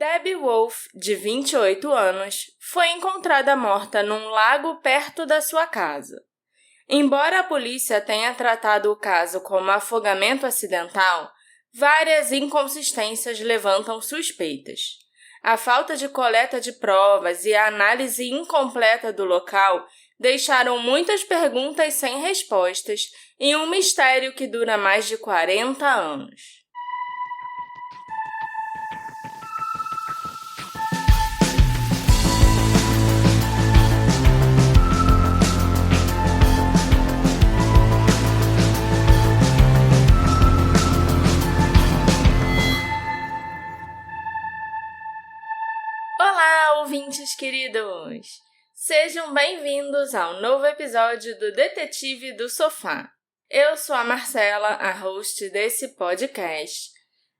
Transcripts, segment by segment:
Debbie Wolfe, de 28 anos, foi encontrada morta num lago perto da sua casa. Embora a polícia tenha tratado o caso como afogamento acidental, várias inconsistências levantam suspeitas. A falta de coleta de provas e a análise incompleta do local deixaram muitas perguntas sem respostas em um mistério que dura mais de 40 anos. Olá, ouvintes queridos! Sejam bem-vindos ao novo episódio do Detetive do Sofá. Eu sou a Marcela, a host desse podcast,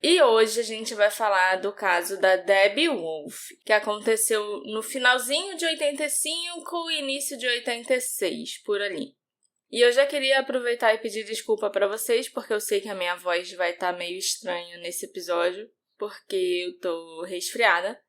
e hoje a gente vai falar do caso da Debbie Wolfe, que aconteceu no finalzinho de 85 e início de 86, por ali. E eu já queria aproveitar e pedir desculpa para vocês, porque eu sei que a minha voz vai estar meio estranha nesse episódio, porque eu tô resfriada.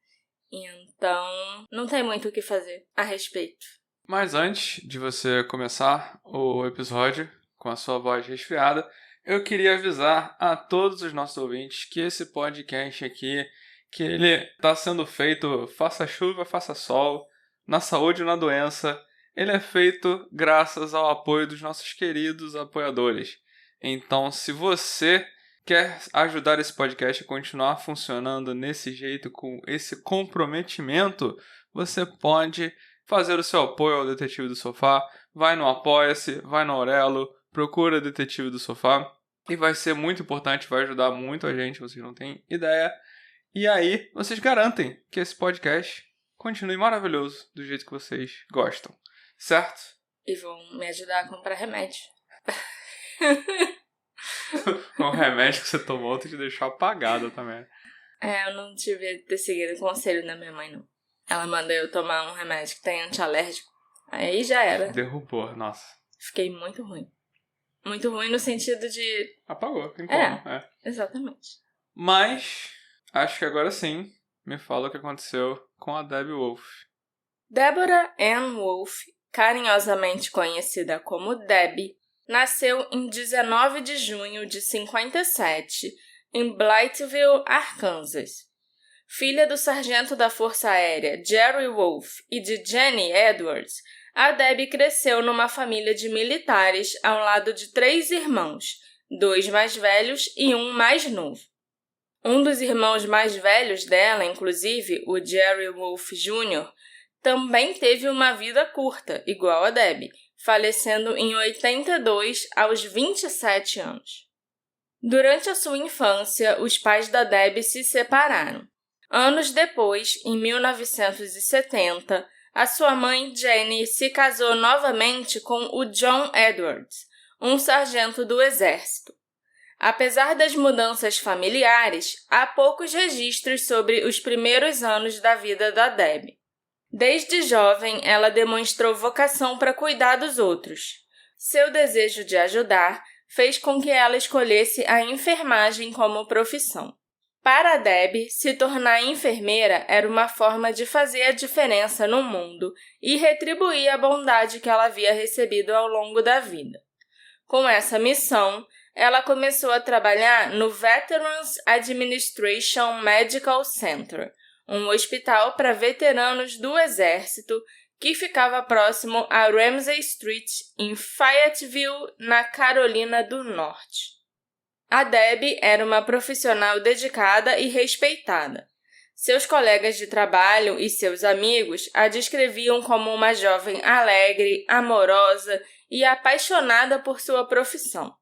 Então, não tem muito o que fazer a respeito. Mas antes de você começar o episódio com a sua voz resfriada, eu queria avisar a todos os nossos ouvintes que esse podcast aqui, que ele está sendo feito faça chuva, faça sol, na saúde ou na doença, ele é feito graças ao apoio dos nossos queridos apoiadores. Então, se você quer ajudar esse podcast a continuar funcionando nesse jeito, com esse comprometimento, você pode fazer o seu apoio ao Detetive do Sofá. Vai no Apoia-se, vai no Aurelo, procura Detetive do Sofá. E vai ser muito importante, vai ajudar muito a gente, vocês não têm ideia. E aí, vocês garantem que esse podcast continue maravilhoso do jeito que vocês gostam, certo? E vão me ajudar a comprar remédio. Um remédio que você tomou te deixou apagada também. Eu não devia ter seguido o conselho da minha mãe, não. Ela mandou eu tomar um remédio que tem antialérgico. Aí já era. Derrubou, nossa. Fiquei muito ruim. Muito ruim no sentido de... Apagou, tem como. Exatamente. Mas, acho que agora sim, me fala o que aconteceu com a Debbie Wolfe. Deborah Ann Wolfe, carinhosamente conhecida como Debbie, nasceu em 19 de junho de 57, em Blytheville, Arkansas. Filha do sargento da Força Aérea Jerry Wolfe e de Jenny Edwards, a Debbie cresceu numa família de militares ao lado de 3 irmãos, 2 mais velhos e 1 mais novo. Um dos irmãos mais velhos dela, inclusive, o Jerry Wolfe Jr., também teve uma vida curta, igual a Debbie, falecendo em 82 aos 27 anos. Durante a sua infância, os pais da Debbie se separaram. Anos depois, em 1970, a sua mãe Jenny se casou novamente com o John Edwards, um sargento do exército. Apesar das mudanças familiares, há poucos registros sobre os primeiros anos da vida da Debbie. Desde jovem, ela demonstrou vocação para cuidar dos outros. Seu desejo de ajudar fez com que ela escolhesse a enfermagem como profissão. Para a Debbie, se tornar enfermeira era uma forma de fazer a diferença no mundo e retribuir a bondade que ela havia recebido ao longo da vida. Com essa missão, ela começou a trabalhar no Veterans Administration Medical Center, um hospital para veteranos do Exército que ficava próximo a Ramsey Street, em Fayetteville, na Carolina do Norte. A Debbie era uma profissional dedicada e respeitada. Seus colegas de trabalho e seus amigos a descreviam como uma jovem alegre, amorosa e apaixonada por sua profissão.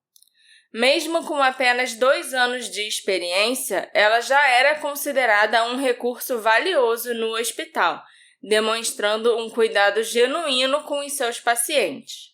Mesmo com apenas 2 anos de experiência, ela já era considerada um recurso valioso no hospital, demonstrando um cuidado genuíno com os seus pacientes.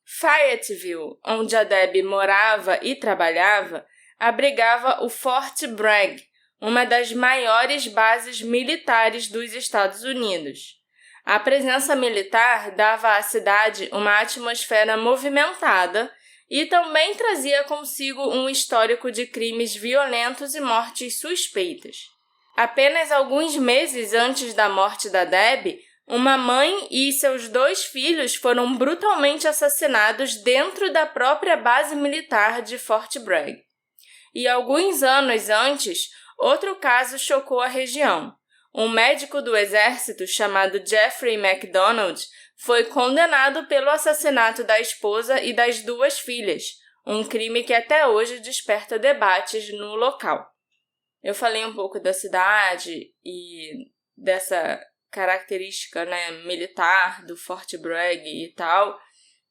Fayetteville, onde a Debbie morava e trabalhava, abrigava o Fort Bragg, uma das maiores bases militares dos Estados Unidos. A presença militar dava à cidade uma atmosfera movimentada e também trazia consigo um histórico de crimes violentos e mortes suspeitas. Apenas alguns meses antes da morte da Debbie, uma mãe e seus 2 filhos foram brutalmente assassinados dentro da própria base militar de Fort Bragg. E alguns anos antes, outro caso chocou a região. Um médico do exército chamado Jeffrey MacDonald foi condenado pelo assassinato da esposa e das 2 filhas, um crime que até hoje desperta debates no local. Eu falei um pouco da cidade e dessa característica, militar do Fort Bragg e tal,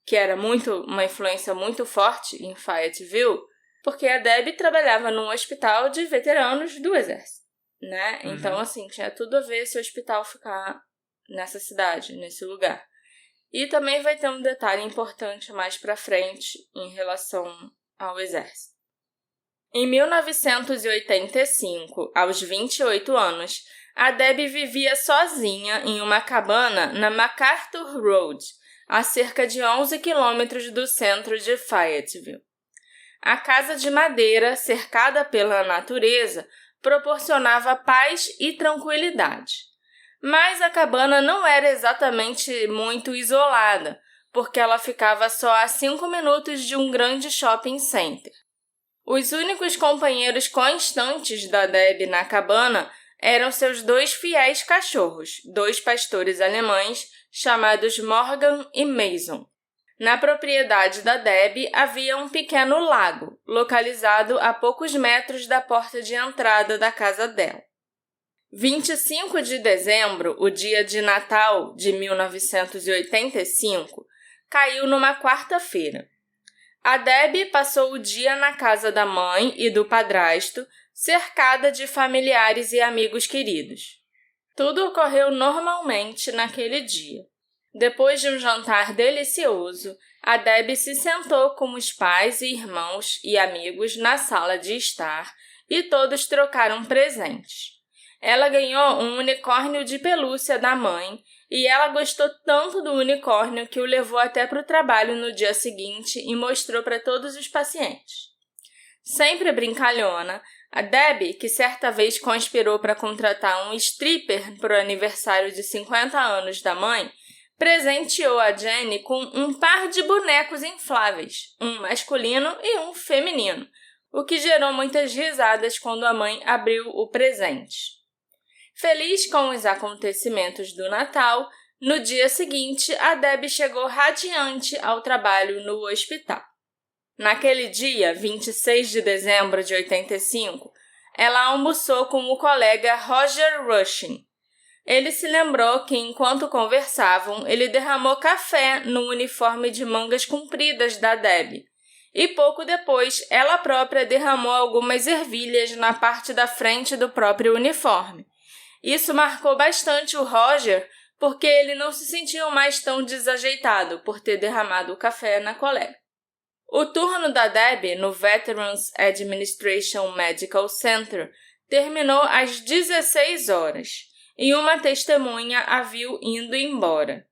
que era uma influência muito forte em Fayetteville, porque a Debbie trabalhava num hospital de veteranos do exército, Então, tinha tudo a ver esse hospital ficar nessa cidade, nesse lugar. E também vai ter um detalhe importante mais pra frente em relação ao exército. Em 1985, aos 28 anos, a Debbie vivia sozinha em uma cabana na MacArthur Road, a cerca de 11 quilômetros do centro de Fayetteville. A casa de madeira, cercada pela natureza, proporcionava paz e tranquilidade. Mas a cabana não era exatamente muito isolada, porque ela ficava só a 5 minutos de um grande shopping center. Os únicos companheiros constantes da Debbie na cabana eram seus 2 fiéis cachorros, 2 pastores alemães chamados Morgan e Mason. Na propriedade da Debbie havia um pequeno lago, localizado a poucos metros da porta de entrada da casa dela. 25 de dezembro, o dia de Natal de 1985, caiu numa quarta-feira. A Debbie passou o dia na casa da mãe e do padrasto, cercada de familiares e amigos queridos. Tudo ocorreu normalmente naquele dia. Depois de um jantar delicioso, a Debbie se sentou com os pais e irmãos e amigos na sala de estar e todos trocaram presentes. Ela ganhou um unicórnio de pelúcia da mãe e ela gostou tanto do unicórnio que o levou até para o trabalho no dia seguinte e mostrou para todos os pacientes. Sempre brincalhona, a Debbie, que certa vez conspirou para contratar um stripper para o aniversário de 50 anos da mãe, presenteou a Jenny com um par de bonecos infláveis, um masculino e um feminino, o que gerou muitas risadas quando a mãe abriu o presente. Feliz com os acontecimentos do Natal, no dia seguinte a Debbie chegou radiante ao trabalho no hospital. Naquele dia, 26 de dezembro de 85, ela almoçou com o colega Roger Rushing. Ele se lembrou que, enquanto conversavam, ele derramou café no uniforme de mangas compridas da Debbie. E pouco depois, ela própria derramou algumas ervilhas na parte da frente do próprio uniforme. Isso marcou bastante o Roger, porque ele não se sentiu mais tão desajeitado por ter derramado o café na colega. O turno da Debbie no Veterans Administration Medical Center terminou às 16 horas. E uma testemunha a viu indo embora.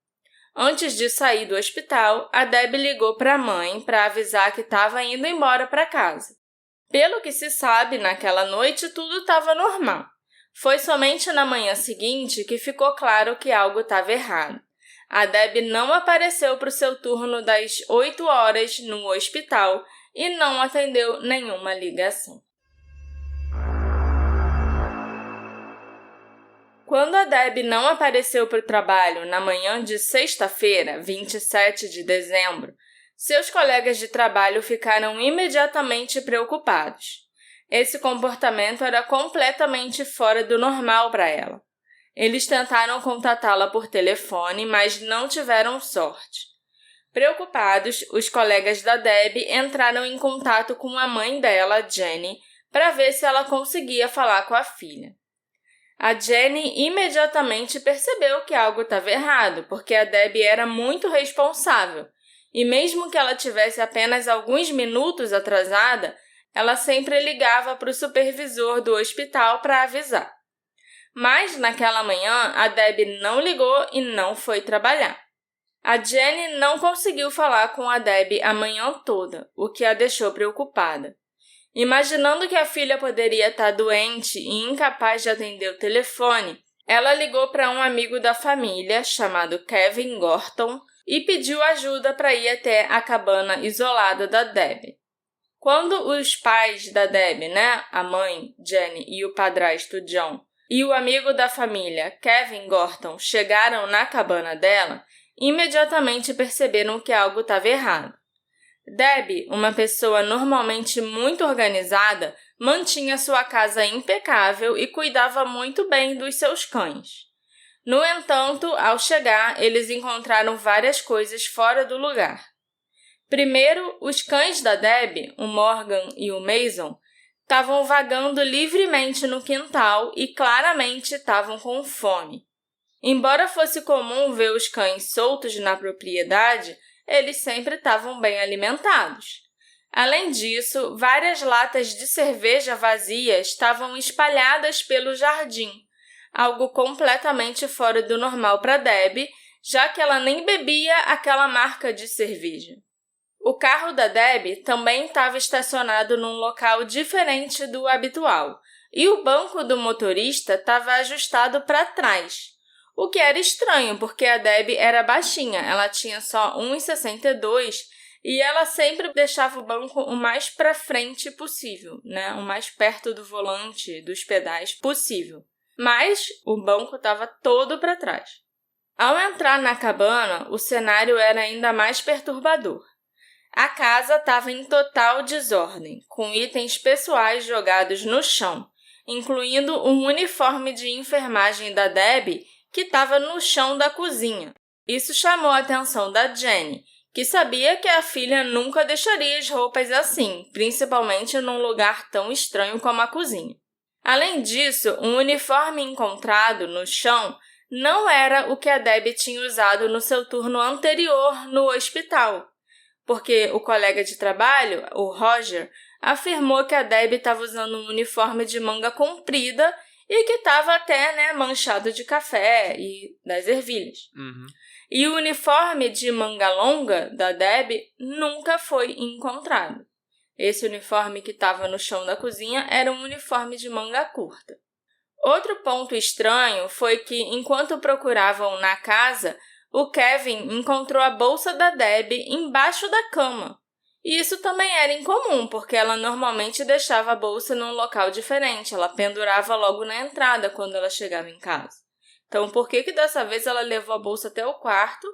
Antes de sair do hospital, a Debbie ligou para a mãe para avisar que estava indo embora para casa. Pelo que se sabe, naquela noite tudo estava normal. Foi somente na manhã seguinte que ficou claro que algo estava errado. A Debbie não apareceu para o seu turno das 8 horas no hospital e não atendeu nenhuma ligação. Quando a Debbie não apareceu para o trabalho na manhã de sexta-feira, 27 de dezembro, seus colegas de trabalho ficaram imediatamente preocupados. Esse comportamento era completamente fora do normal para ela. Eles tentaram contatá-la por telefone, mas não tiveram sorte. Preocupados, os colegas da Debbie entraram em contato com a mãe dela, Jenny, para ver se ela conseguia falar com a filha. A Jenny imediatamente percebeu que algo estava errado, porque a Debbie era muito responsável, e mesmo que ela tivesse apenas alguns minutos atrasada, ela sempre ligava para o supervisor do hospital para avisar. Mas, naquela manhã, a Debbie não ligou e não foi trabalhar. A Jenny não conseguiu falar com a Debbie a manhã toda, o que a deixou preocupada. Imaginando que a filha poderia estar doente e incapaz de atender o telefone, ela ligou para um amigo da família, chamado Kevin Gorton, e pediu ajuda para ir até a cabana isolada da Debbie. Quando os pais da Debbie, a mãe, Jenny, e o padrasto, John, e o amigo da família, Kevin Gorton, chegaram na cabana dela, imediatamente perceberam que algo estava errado. Debbie, uma pessoa normalmente muito organizada, mantinha sua casa impecável e cuidava muito bem dos seus cães. No entanto, ao chegar, eles encontraram várias coisas fora do lugar. Primeiro, os cães da Debbie, o Morgan e o Mason, estavam vagando livremente no quintal e claramente estavam com fome. Embora fosse comum ver os cães soltos na propriedade, eles sempre estavam bem alimentados. Além disso, várias latas de cerveja vazias estavam espalhadas pelo jardim, algo completamente fora do normal para Debbie, já que ela nem bebia aquela marca de cerveja. O carro da Debbie também estava estacionado num local diferente do habitual, e o banco do motorista estava ajustado para trás, o que era estranho porque a Debbie era baixinha, ela tinha só 1,62 e ela sempre deixava o banco o mais para frente possível, o mais perto do volante, dos pedais possível. Mas o banco estava todo para trás. Ao entrar na cabana, o cenário era ainda mais perturbador. A casa estava em total desordem, com itens pessoais jogados no chão, incluindo um uniforme de enfermagem da Debbie que estava no chão da cozinha. Isso chamou a atenção da Jenny, que sabia que a filha nunca deixaria as roupas assim, principalmente num lugar tão estranho como a cozinha. Além disso, um uniforme encontrado no chão não era o que a Debbie tinha usado no seu turno anterior no hospital, porque o colega de trabalho, o Roger, afirmou que a Debbie estava usando um uniforme de manga comprida e que estava até manchado de café e das ervilhas. E o uniforme de manga longa da Debbie nunca foi encontrado. Esse uniforme que estava no chão da cozinha era um uniforme de manga curta. Outro ponto estranho foi que, enquanto procuravam na casa, o Kevin encontrou a bolsa da Debbie embaixo da cama. E isso também era incomum, porque ela normalmente deixava a bolsa num local diferente. Ela pendurava logo na entrada quando ela chegava em casa. Então, por que dessa vez ela levou a bolsa até o quarto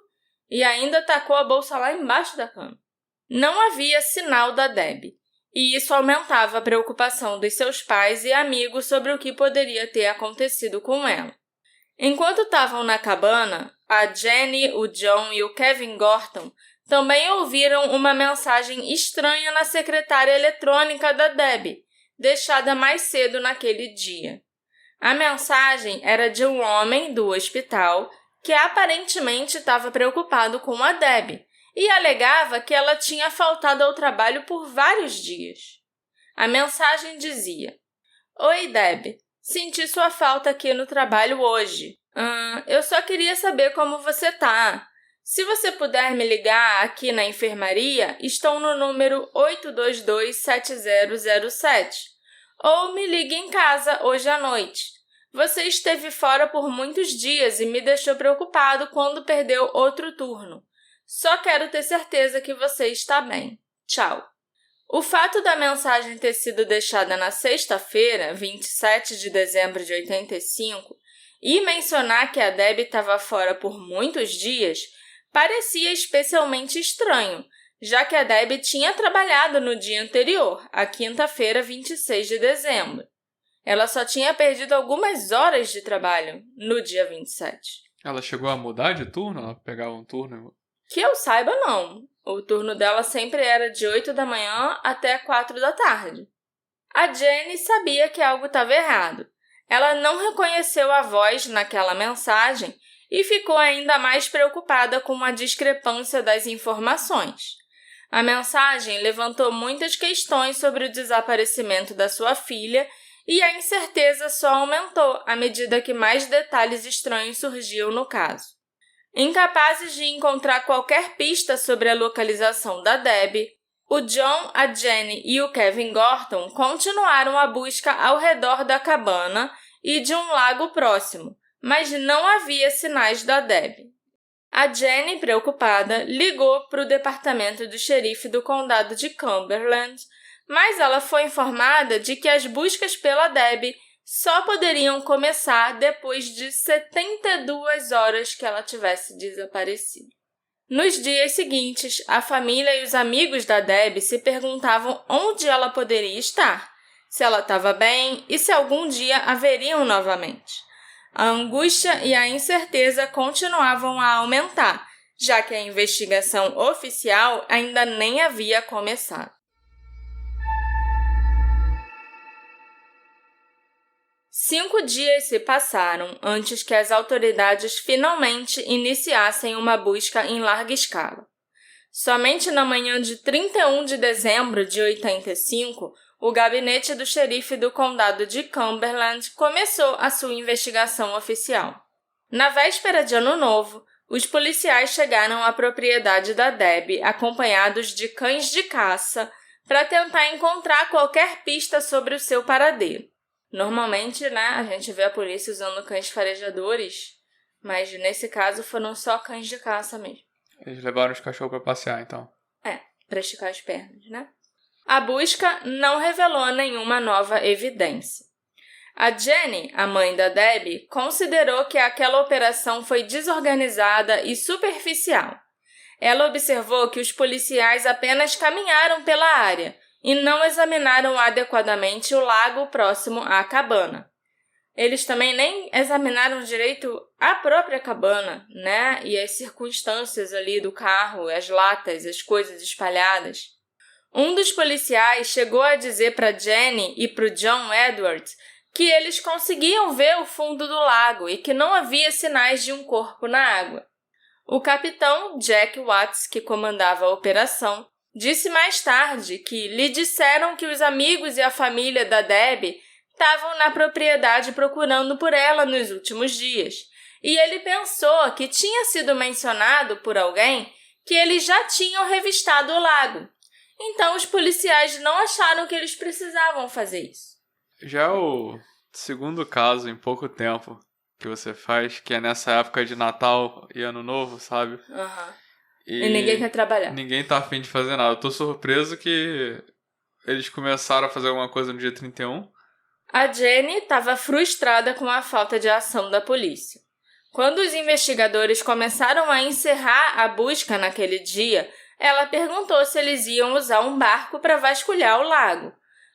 e ainda tacou a bolsa lá embaixo da cama? Não havia sinal da Debbie, e isso aumentava a preocupação dos seus pais e amigos sobre o que poderia ter acontecido com ela. Enquanto estavam na cabana, a Jenny, o John e o Kevin Gorton também ouviram uma mensagem estranha na secretária eletrônica da Debbie, deixada mais cedo naquele dia. A mensagem era de um homem do hospital que aparentemente estava preocupado com a Debbie e alegava que ela tinha faltado ao trabalho por vários dias. A mensagem dizia: "Oi, Debbie, senti sua falta aqui no trabalho hoje. Eu só queria saber como você tá. Se você puder me ligar aqui na enfermaria, estou no número 822-7007. Ou me ligue em casa hoje à noite. Você esteve fora por muitos dias e me deixou preocupado quando perdeu outro turno. Só quero ter certeza que você está bem. Tchau." O fato da mensagem ter sido deixada na sexta-feira, 27 de dezembro de 85, e mencionar que a Debbie estava fora por muitos dias, parecia especialmente estranho, já que a Debbie tinha trabalhado no dia anterior, a quinta-feira, 26 de dezembro. Ela só tinha perdido algumas horas de trabalho no dia 27. Ela chegou a mudar de turno? Ela pegava um turno? Que eu saiba, não. O turno dela sempre era de 8 da manhã até 4 da tarde. A Jenny sabia que algo estava errado. Ela não reconheceu a voz naquela mensagem e ficou ainda mais preocupada com a discrepância das informações. A mensagem levantou muitas questões sobre o desaparecimento da sua filha e a incerteza só aumentou à medida que mais detalhes estranhos surgiam no caso. Incapazes de encontrar qualquer pista sobre a localização da Debbie, O John, a Jenny e o Kevin Gorton continuaram a busca ao redor da cabana e de um lago próximo, mas não havia sinais da Debbie. A Jenny, preocupada, ligou para o departamento do xerife do condado de Cumberland, mas ela foi informada de que as buscas pela Debbie só poderiam começar depois de 72 horas que ela tivesse desaparecido. Nos dias seguintes, a família e os amigos da Debbie se perguntavam onde ela poderia estar, se ela estava bem e se algum dia a veriam novamente. A angústia e a incerteza continuavam a aumentar, já que a investigação oficial ainda nem havia começado. 5 dias se passaram antes que as autoridades finalmente iniciassem uma busca em larga escala. Somente na manhã de 31 de dezembro de 85, o gabinete do xerife do condado de Cumberland começou a sua investigação oficial. Na véspera de Ano Novo, os policiais chegaram à propriedade da Debbie acompanhados de cães de caça para tentar encontrar qualquer pista sobre o seu paradeiro. Normalmente, a gente vê a polícia usando cães farejadores, mas nesse caso foram só cães de caça mesmo. Eles levaram os cachorros para passear, então. Para esticar as pernas, A busca não revelou nenhuma nova evidência. A Jenny, a mãe da Debbie, considerou que aquela operação foi desorganizada e superficial. Ela observou que os policiais apenas caminharam pela área e não examinaram adequadamente o lago próximo à cabana. Eles também nem examinaram direito a própria cabana, e as circunstâncias ali do carro, as latas, as coisas espalhadas. Um dos policiais chegou a dizer para Jenny e para o John Edwards que eles conseguiam ver o fundo do lago e que não havia sinais de um corpo na água. O capitão Jack Watts, que comandava a operação, disse mais tarde que lhe disseram que os amigos e a família da Debbie estavam na propriedade procurando por ela nos últimos dias, e ele pensou que tinha sido mencionado por alguém que eles já tinham revistado o lago. Então os policiais não acharam que eles precisavam fazer isso. Já é o segundo caso em pouco tempo que você faz, que é nessa época de Natal e Ano Novo, sabe? Uhum. E ninguém quer trabalhar. Ninguém tá afim de fazer nada. Eu tô surpreso que eles começaram a fazer alguma coisa no dia 31. A Jenny estava frustrada com a falta de ação da polícia. Quando os investigadores começaram a encerrar a busca naquele dia, ela perguntou se eles iam usar um barco para vasculhar o lago,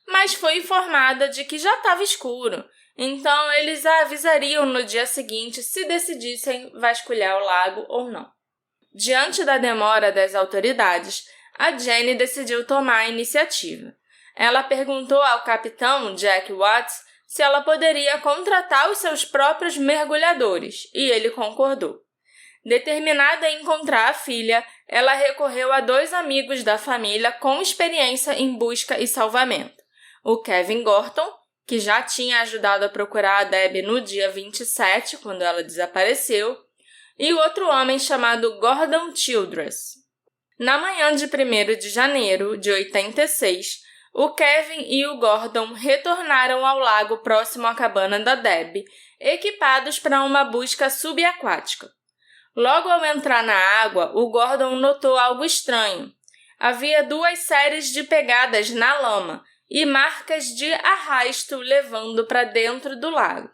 mas foi informada de que já estava escuro, então eles a avisariam no dia seguinte se decidissem vasculhar o lago ou não. Diante da demora das autoridades, a Jenny decidiu tomar a iniciativa. Ela perguntou ao capitão Jack Watts se ela poderia contratar os seus próprios mergulhadores, e ele concordou. Determinada a encontrar a filha, ela recorreu a 2 amigos da família com experiência em busca e salvamento. O Kevin Gorton, que já tinha ajudado a procurar a Debbie no dia 27, quando ela desapareceu, e o outro homem chamado Gordon Childress. Na manhã de 1º de janeiro de 86, o Kevin e o Gordon retornaram ao lago próximo à cabana da Debbie, equipados para uma busca subaquática. Logo ao entrar na água, o Gordon notou algo estranho. Havia 2 séries de pegadas na lama e marcas de arrasto levando para dentro do lago.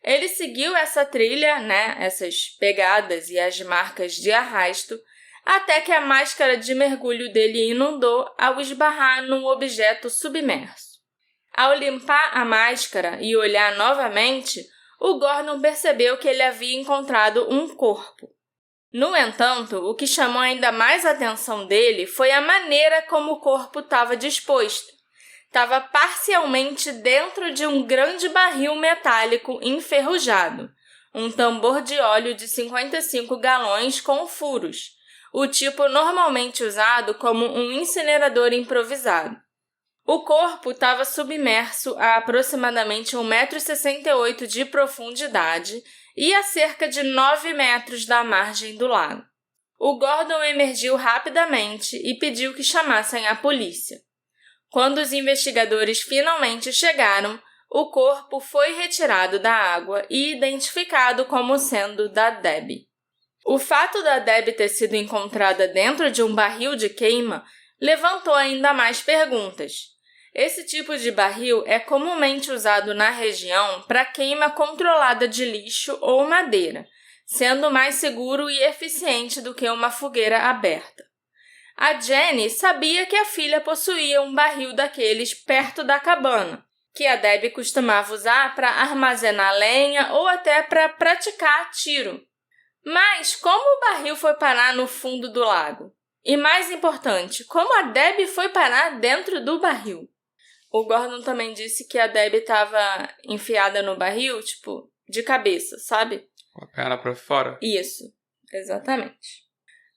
Ele seguiu essa trilha, essas pegadas e as marcas de arrasto, até que a máscara de mergulho dele inundou ao esbarrar num objeto submerso. Ao limpar a máscara e olhar novamente, o Gordon percebeu que ele havia encontrado um corpo. No entanto, o que chamou ainda mais a atenção dele foi a maneira como o corpo estava disposto. Estava parcialmente dentro de um grande barril metálico enferrujado, um tambor de óleo de 55 galões com furos, o tipo normalmente usado como um incinerador improvisado. O corpo estava submerso a aproximadamente 1,68 m de profundidade e a cerca de 9 metros da margem do lago. O Gordon emergiu rapidamente e pediu que chamassem a polícia. Quando os investigadores finalmente chegaram, o corpo foi retirado da água e identificado como sendo da Debbie. O fato da Debbie ter sido encontrada dentro de um barril de queima levantou ainda mais perguntas. Esse tipo de barril é comumente usado na região para queima controlada de lixo ou madeira, sendo mais seguro e eficiente do que uma fogueira aberta. A Jenny sabia que a filha possuía um barril daqueles perto da cabana, que a Debbie costumava usar para armazenar lenha ou até para praticar tiro. Mas como o barril foi parar no fundo do lago? E mais importante, como a Debbie foi parar dentro do barril? O Gordon também disse que a Debbie estava enfiada no barril, de cabeça, sabe? Com a perna para fora? Isso, exatamente.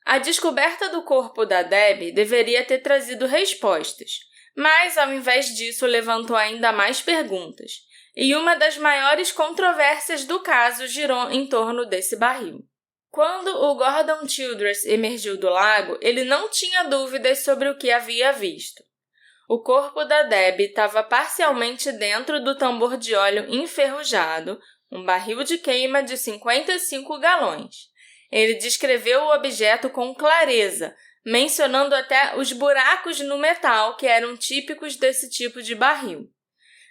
A descoberta do corpo da Debbie deveria ter trazido respostas, mas ao invés disso levantou ainda mais perguntas, e uma das maiores controvérsias do caso girou em torno desse barril. Quando o Gordon Childress emergiu do lago, ele não tinha dúvidas sobre o que havia visto. O corpo da Debbie estava parcialmente dentro do tambor de óleo enferrujado, um barril de queima de 55 galões. Ele descreveu o objeto com clareza, mencionando até os buracos no metal que eram típicos desse tipo de barril.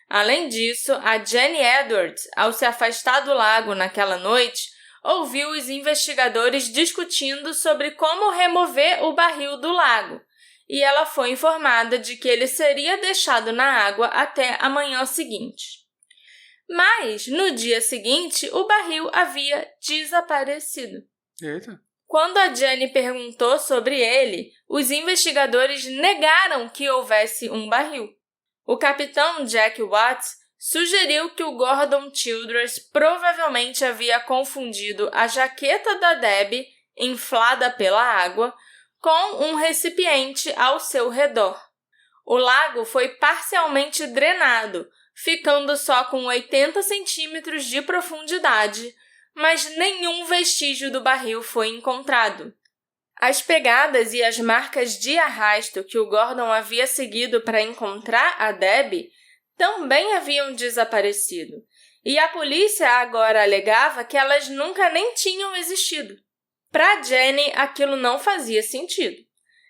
Além disso, a Jenny Edwards, ao se afastar do lago naquela noite, ouviu os investigadores discutindo sobre como remover o barril do lago, e ela foi informada de que ele seria deixado na água até a manhã seguinte. Mas, no dia seguinte, o barril havia desaparecido. Eita! Quando a Jenny perguntou sobre ele, os investigadores negaram que houvesse um barril. O capitão Jack Watts sugeriu que o Gordon Childress provavelmente havia confundido a jaqueta da Debbie, inflada pela água, com um recipiente ao seu redor. O lago foi parcialmente drenado, ficando só com 80 centímetros de profundidade, mas nenhum vestígio do barril foi encontrado. As pegadas e as marcas de arrasto que o Gordon havia seguido para encontrar a Debbie também haviam desaparecido, e a polícia agora alegava que elas nunca nem tinham existido. Para Jenny, aquilo não fazia sentido.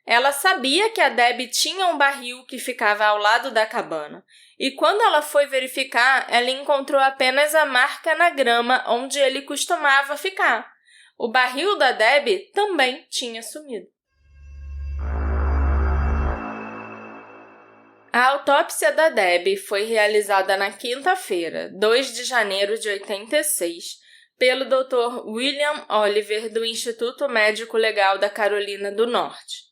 Ela sabia que a Debbie tinha um barril que ficava ao lado da cabana, e quando ela foi verificar, ela encontrou apenas a marca na grama onde ele costumava ficar. O barril da Debbie também tinha sumido. A autópsia da Debbie foi realizada na quinta-feira, 2 de janeiro de 86, pelo Dr. William Oliver, do Instituto Médico Legal da Carolina do Norte.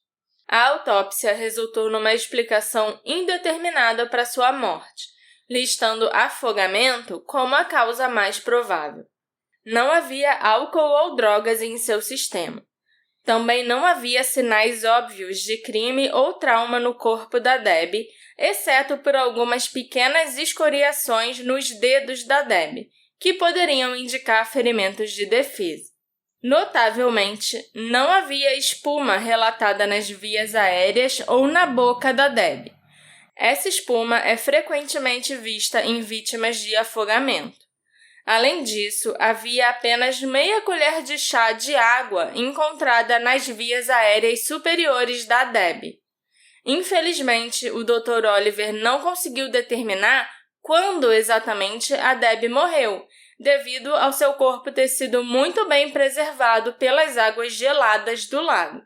A autópsia resultou numa explicação indeterminada para sua morte, listando afogamento como a causa mais provável. Não havia álcool ou drogas em seu sistema. Também não havia sinais óbvios de crime ou trauma no corpo da Debbie, exceto por algumas pequenas escoriações nos dedos da Debbie, que poderiam indicar ferimentos de defesa. Notavelmente, não havia espuma relatada nas vias aéreas ou na boca da Debbie. Essa espuma é frequentemente vista em vítimas de afogamento. Além disso, havia apenas meia colher de chá de água encontrada nas vias aéreas superiores da Debbie. Infelizmente, o Dr. Oliver não conseguiu determinar quando exatamente a Debbie morreu, devido ao seu corpo ter sido muito bem preservado pelas águas geladas do lago.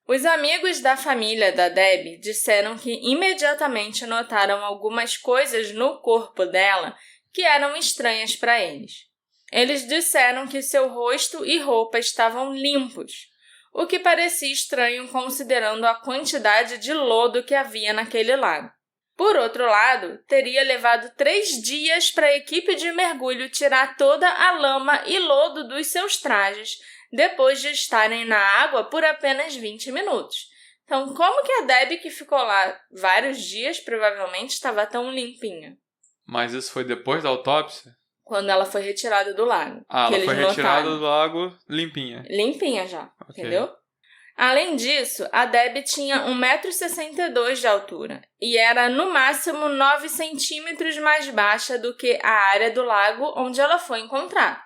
Os amigos da família da Debbie disseram que imediatamente notaram algumas coisas no corpo dela que eram estranhas para eles. Eles disseram que seu rosto e roupa estavam limpos, o que parecia estranho considerando a quantidade de lodo que havia naquele lago. Por outro lado, teria levado 3 dias para a equipe de mergulho tirar toda a lama e lodo dos seus trajes, depois de estarem na água por apenas 20 minutos. Então, como que a Debbie, que ficou lá vários dias, provavelmente estava tão limpinha? Mas isso foi depois da autópsia? Quando ela foi retirada do lago. Ah, ela foi retirada do lago limpinha. Limpinha já, Okay. entendeu? Além disso, a Debbie tinha 1,62 m de altura e era no máximo 9 centímetros mais baixa do que a área do lago onde ela foi encontrada.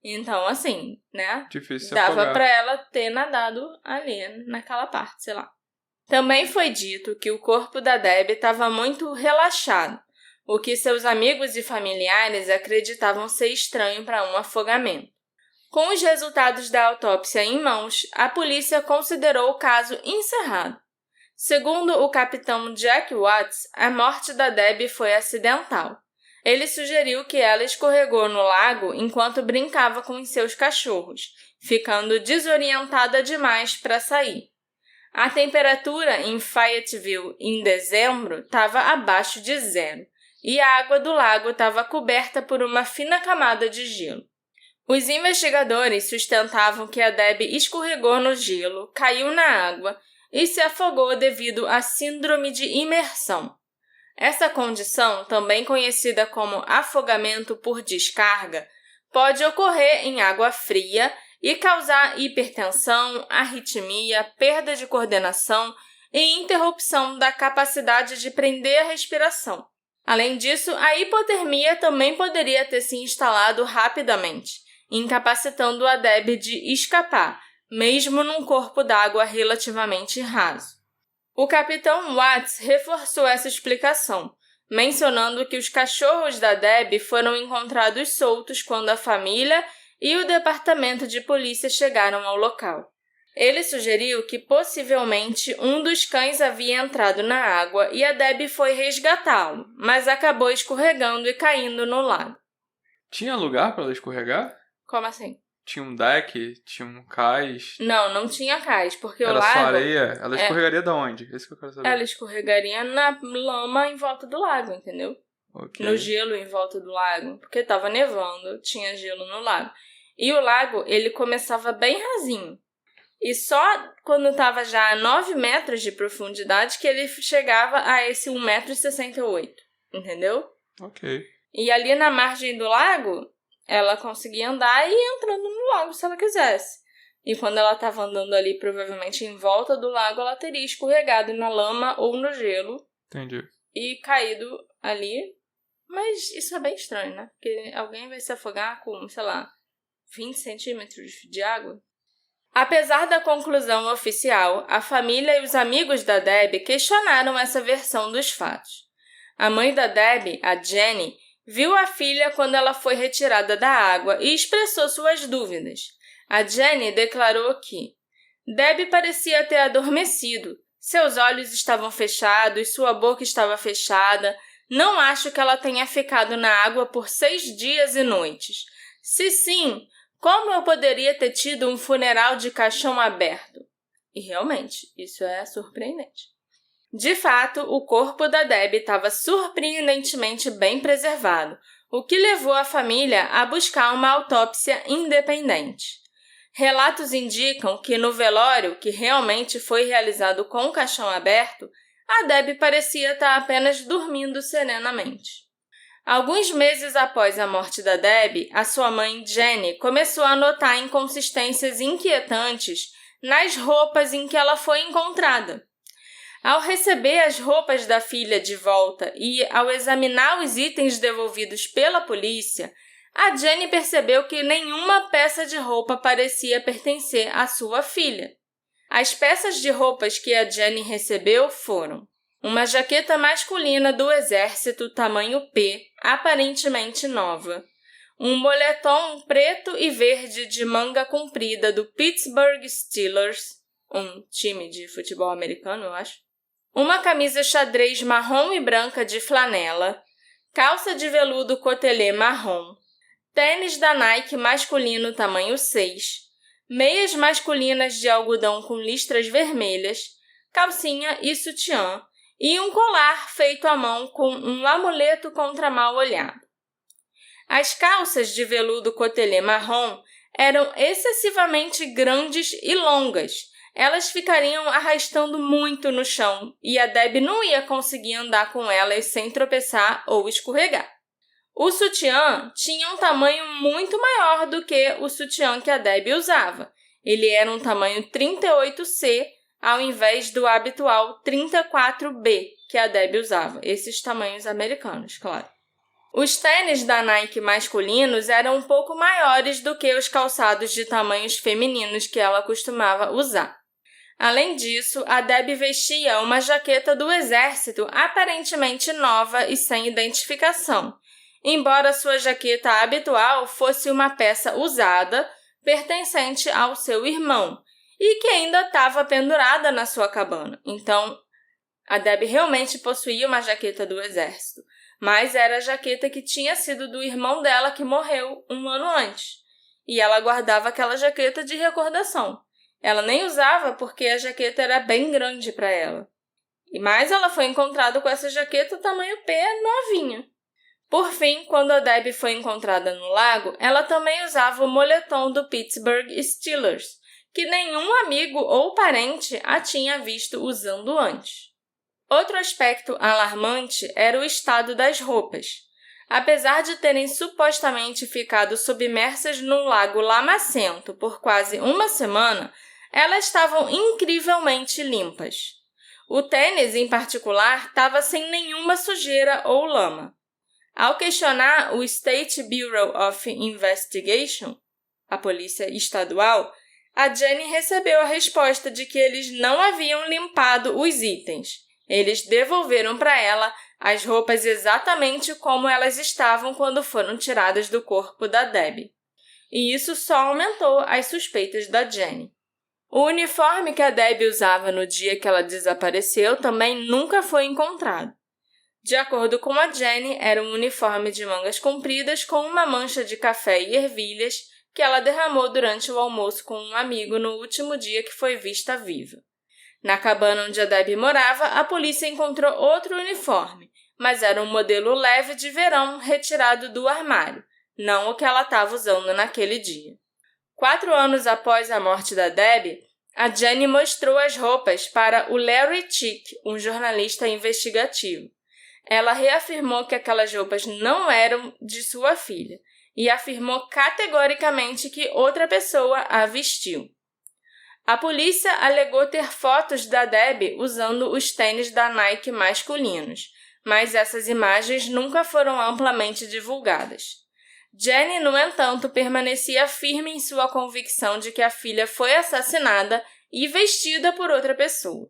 Então, assim, né? Difícil Dava afogar. para ela ter nadado ali naquela parte, sei lá. Também foi dito que o corpo da Debbie estava muito relaxado, o que seus amigos e familiares acreditavam ser estranho para um afogamento. Com os resultados da autópsia em mãos, a polícia considerou o caso encerrado. Segundo o capitão Jack Watts, a morte da Debbie foi acidental. Ele sugeriu que ela escorregou no lago enquanto brincava com os seus cachorros, ficando desorientada demais para sair. A temperatura em Fayetteville em dezembro estava abaixo de 0 e a água do lago estava coberta por uma fina camada de gelo. Os investigadores sustentavam que a Debbie escorregou no gelo, caiu na água e se afogou devido à síndrome de imersão. Essa condição, também conhecida como afogamento por descarga, pode ocorrer em água fria e causar hipertensão, arritmia, perda de coordenação e interrupção da capacidade de prender a respiração. Além disso, a hipotermia também poderia ter se instalado rapidamente, incapacitando a Debbie de escapar, mesmo num corpo d'água relativamente raso. O capitão Watts reforçou essa explicação, mencionando que os cachorros da Debbie foram encontrados soltos quando a família e o departamento de polícia chegaram ao local. Ele sugeriu que possivelmente um dos cães havia entrado na água e a Debbie foi resgatá-lo, mas acabou escorregando e caindo no lago. Tinha lugar para ela escorregar? Como assim? Tinha um deck? Tinha um cais? Não tinha cais, porque Era o lago... só areia? Ela escorregaria de onde? Esse que eu quero saber. Ela escorregaria na lama em volta do lago, entendeu? Okay. No gelo em volta do lago, porque estava nevando, tinha gelo no lago. E o lago, ele começava bem rasinho. E só quando estava já a 9 metros de profundidade que ele chegava a esse 1,68 m, entendeu? Ok. E ali na margem do lago, ela conseguia andar e ir entrando no lago se ela quisesse. E quando ela estava andando ali, provavelmente em volta do lago, ela teria escorregado na lama ou no gelo. Entendi. E caído ali. Mas isso é bem estranho, né? Porque alguém vai se afogar com, sei lá, 20 centímetros de água. Apesar da conclusão oficial, a família e os amigos da Debbie questionaram essa versão dos fatos. A mãe da Debbie, a Jenny, viu a filha quando ela foi retirada da água e expressou suas dúvidas. A Jenny declarou que Debbie parecia ter adormecido, seus olhos estavam fechados, sua boca estava fechada. Não acho que ela tenha ficado na água por 6 dias e noites. Se sim, como eu poderia ter tido um funeral de caixão aberto? E realmente, isso é surpreendente. De fato, o corpo da Debbie estava surpreendentemente bem preservado, o que levou a família a buscar uma autópsia independente. Relatos indicam que no velório, que realmente foi realizado com o caixão aberto, a Debbie parecia estar apenas dormindo serenamente. Alguns meses após a morte da Debbie, a sua mãe, Jenny, começou a notar inconsistências inquietantes nas roupas em que ela foi encontrada. Ao receber as roupas da filha de volta e ao examinar os itens devolvidos pela polícia, a Jenny percebeu que nenhuma peça de roupa parecia pertencer à sua filha. As peças de roupas que a Jenny recebeu foram uma jaqueta masculina do exército tamanho P, aparentemente nova, um moletom preto e verde de manga comprida do Pittsburgh Steelers, um time de futebol americano, eu acho, uma camisa xadrez marrom e branca de flanela, calça de veludo cotelê marrom, tênis da Nike masculino tamanho 6, meias masculinas de algodão com listras vermelhas, calcinha e sutiã, e um colar feito à mão com um amuleto contra mal-olhado. As calças de veludo cotelê marrom eram excessivamente grandes e longas. Elas ficariam arrastando muito no chão e a Debbie não ia conseguir andar com elas sem tropeçar ou escorregar. O sutiã tinha um tamanho muito maior do que o sutiã que a Debbie usava, Ele era um tamanho 38C, ao invés do habitual 34B, que a Debbie usava. Esses tamanhos americanos, claro. Os tênis da Nike masculinos eram um pouco maiores do que os calçados de tamanhos femininos que ela costumava usar. Além disso, a Debbie vestia uma jaqueta do exército aparentemente nova e sem identificação, embora sua jaqueta habitual fosse uma peça usada pertencente ao seu irmão e que ainda estava pendurada na sua cabana. Então, a Debbie realmente possuía uma jaqueta do exército, mas era a jaqueta que tinha sido do irmão dela que morreu um ano antes, e ela guardava aquela jaqueta de recordação. Ela nem usava porque a jaqueta era bem grande para ela. Mas ela foi encontrada com essa jaqueta tamanho P novinha. Por fim, quando a Debbie foi encontrada no lago, ela também usava o moletom do Pittsburgh Steelers, que nenhum amigo ou parente a tinha visto usando antes. Outro aspecto alarmante era o estado das roupas. Apesar de terem supostamente ficado submersas num lago lamacento por quase uma semana, elas estavam incrivelmente limpas. O tênis, em particular, estava sem nenhuma sujeira ou lama. Ao questionar o State Bureau of Investigation, a polícia estadual, a Jenny recebeu a resposta de que eles não haviam limpado os itens. Eles devolveram para ela as roupas exatamente como elas estavam quando foram tiradas do corpo da Debbie. E isso só aumentou as suspeitas da Jenny. O uniforme que a Debbie usava no dia que ela desapareceu também nunca foi encontrado. De acordo com a Jenny, era um uniforme de mangas compridas com uma mancha de café e ervilhas que ela derramou durante o almoço com um amigo no último dia que foi vista viva. Na cabana onde a Debbie morava, a polícia encontrou outro uniforme, mas era um modelo leve de verão retirado do armário, não o que ela estava usando naquele dia. 4 anos após a morte da Debbie, a Jenny mostrou as roupas para o Larry Chick, um jornalista investigativo. Ela reafirmou que aquelas roupas não eram de sua filha e afirmou categoricamente que outra pessoa a vestiu. A polícia alegou ter fotos da Debbie usando os tênis da Nike masculinos, mas essas imagens nunca foram amplamente divulgadas. Jenny, no entanto, permanecia firme em sua convicção de que a filha foi assassinada e vestida por outra pessoa.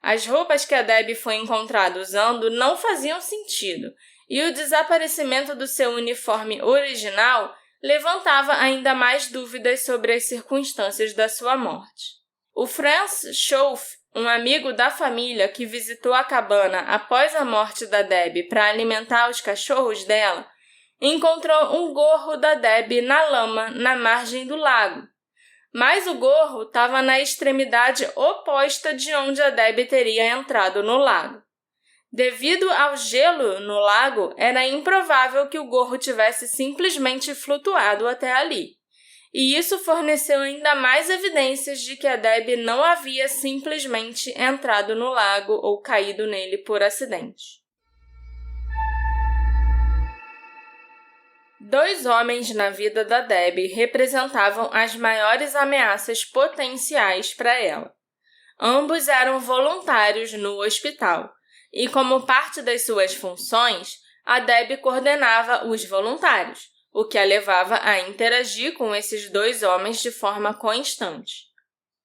As roupas que a Debbie foi encontrada usando não faziam sentido, e o desaparecimento do seu uniforme original levantava ainda mais dúvidas sobre as circunstâncias da sua morte. O Franz Schoff, um amigo da família que visitou a cabana após a morte da Debbie para alimentar os cachorros dela, encontrou um gorro da Debbie na lama na margem do lago. Mas o gorro estava na extremidade oposta de onde a Debbie teria entrado no lago. Devido ao gelo no lago, era improvável que o gorro tivesse simplesmente flutuado até ali. E isso forneceu ainda mais evidências de que a Debbie não havia simplesmente entrado no lago ou caído nele por acidente. 2 homens na vida da Debbie representavam as maiores ameaças potenciais para ela. Ambos eram voluntários no hospital, e como parte das suas funções, a Debbie coordenava os voluntários, o que a levava a interagir com esses 2 homens de forma constante.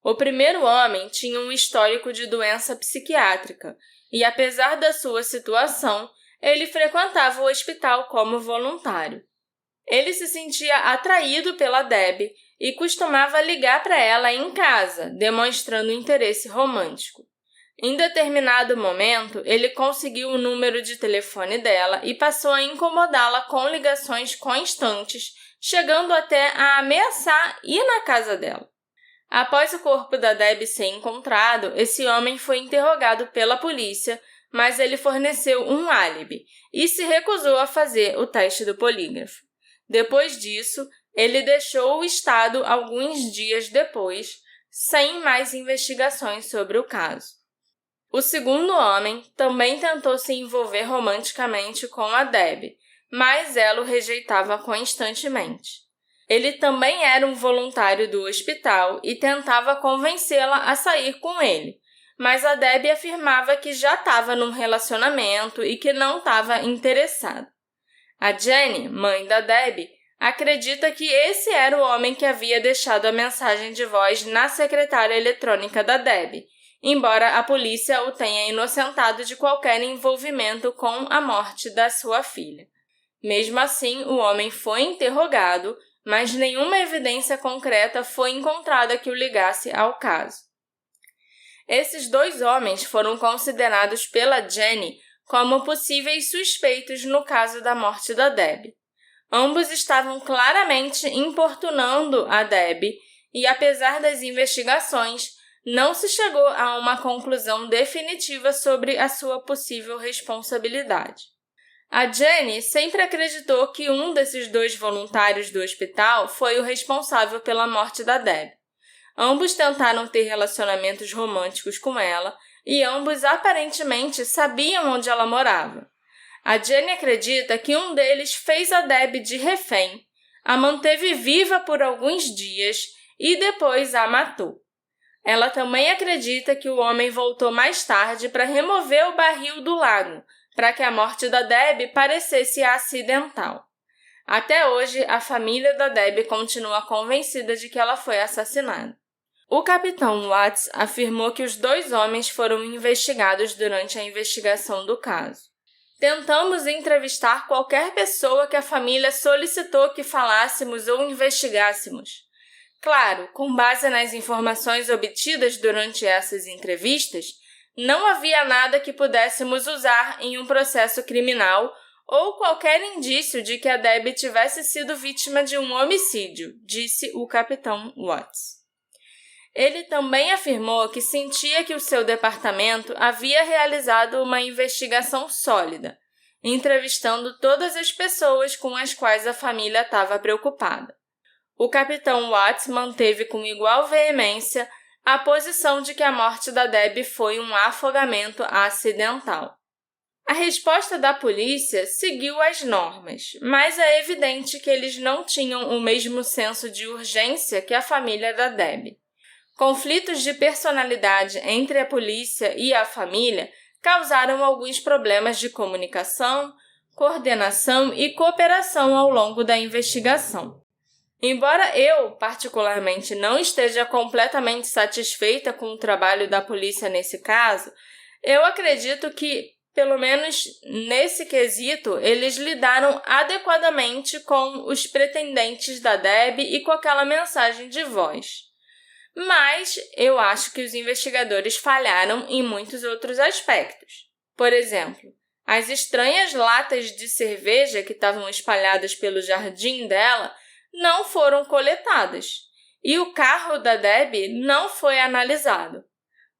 O primeiro homem tinha um histórico de doença psiquiátrica, e apesar da sua situação, ele frequentava o hospital como voluntário. Ele se sentia atraído pela Debbie e costumava ligar para ela em casa, demonstrando interesse romântico. Em determinado momento, ele conseguiu o número de telefone dela e passou a incomodá-la com ligações constantes, chegando até a ameaçar ir na casa dela. Após o corpo da Debbie ser encontrado, esse homem foi interrogado pela polícia, mas ele forneceu um álibi e se recusou a fazer o teste do polígrafo. Depois disso, ele deixou o estado alguns dias depois, sem mais investigações sobre o caso. O segundo homem também tentou se envolver romanticamente com a Debbie, mas ela o rejeitava constantemente. Ele também era um voluntário do hospital e tentava convencê-la a sair com ele, mas a Debbie afirmava que já estava num relacionamento e que não estava interessada. A Jenny, mãe da Debbie, acredita que esse era o homem que havia deixado a mensagem de voz na secretária eletrônica da Debbie, embora a polícia o tenha inocentado de qualquer envolvimento com a morte da sua filha. Mesmo assim, o homem foi interrogado, mas nenhuma evidência concreta foi encontrada que o ligasse ao caso. Esses 2 homens foram considerados pela Jenny como possíveis suspeitos no caso da morte da Debbie. Ambos estavam claramente importunando a Debbie e, apesar das investigações, não se chegou a uma conclusão definitiva sobre a sua possível responsabilidade. A Jenny sempre acreditou que um desses 2 voluntários do hospital foi o responsável pela morte da Debbie. Ambos tentaram ter relacionamentos românticos com ela e ambos aparentemente sabiam onde ela morava. A Jenny acredita que um deles fez a Debbie de refém, a manteve viva por alguns dias e depois a matou. Ela também acredita que o homem voltou mais tarde para remover o barril do lago, para que a morte da Debbie parecesse acidental. Até hoje, a família da Debbie continua convencida de que ela foi assassinada. O capitão Watts afirmou que os 2 homens foram investigados durante a investigação do caso. Tentamos entrevistar qualquer pessoa que a família solicitou que falássemos ou investigássemos. Claro, com base nas informações obtidas durante essas entrevistas, não havia nada que pudéssemos usar em um processo criminal ou qualquer indício de que a Debbie tivesse sido vítima de um homicídio, disse o capitão Watts. Ele também afirmou que sentia que o seu departamento havia realizado uma investigação sólida, entrevistando todas as pessoas com as quais a família estava preocupada. O capitão Watts manteve com igual veemência a posição de que a morte da Debbie foi um afogamento acidental. A resposta da polícia seguiu as normas, mas é evidente que eles não tinham o mesmo senso de urgência que a família da Debbie. Conflitos de personalidade entre a polícia e a família causaram alguns problemas de comunicação, coordenação e cooperação ao longo da investigação. Embora eu, particularmente, não esteja completamente satisfeita com o trabalho da polícia nesse caso, eu acredito que, pelo menos nesse quesito, eles lidaram adequadamente com os pretendentes da Debbie e com aquela mensagem de voz. Mas eu acho que os investigadores falharam em muitos outros aspectos. Por exemplo, as estranhas latas de cerveja que estavam espalhadas pelo jardim dela não foram coletadas, e o carro da Debbie não foi analisado.